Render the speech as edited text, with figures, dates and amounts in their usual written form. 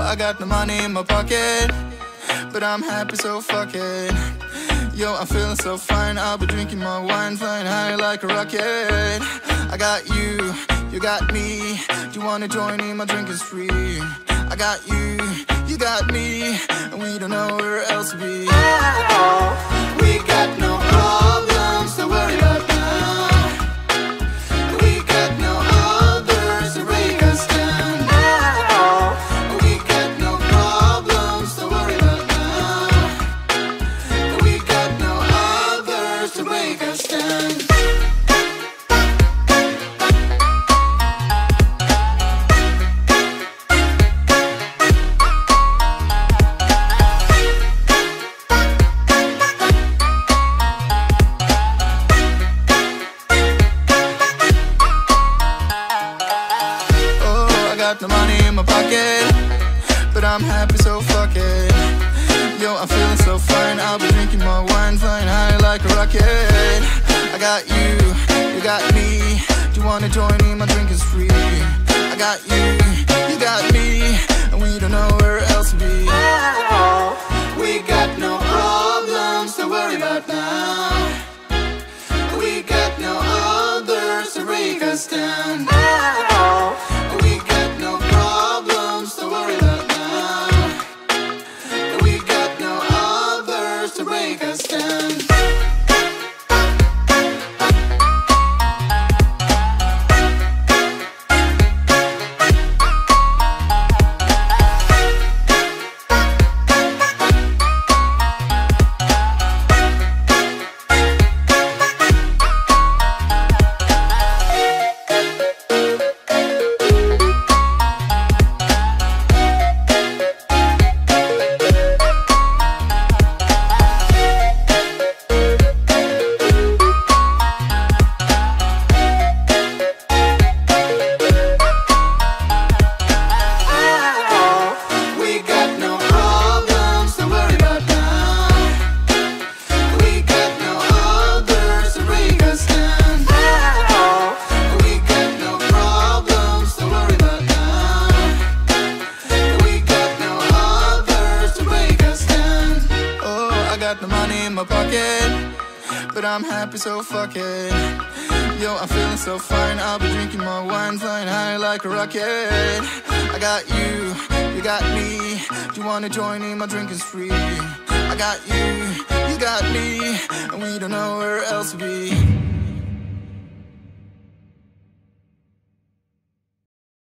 I got no money in my pocket, but I'm happy, so fuck it. Yo, I'm feeling so fine, I'll be drinking my wine, flying high like a rocket. I got you, you got me. Do you wanna join in? My drink is free. I got you got me, and we don't know where else to be. We got no problems to worry about now. We got no others to break us down. We got no problems to worry about now. We got no others to break us down. Got no money in my pocket, but I'm happy, so fuck it. Yo, I'm feeling so fine, I'll be drinking my wine, flying high like a rocket. I got you got me. Do you wanna join in? My drink is free. I got you got me, and we don't know where else to be. We got no problems to worry about now. We got no others to break us down. We got no problems to worry about now. We got no others to break us down. Got no money in my pocket, but I'm happy, so fuck it. Yo, I'm feeling so fine, I'll be drinking my wine, flying high like a rocket. I got you got me. Do you wanna join in? My drink is free. I got you got me, and we don't know where else to be.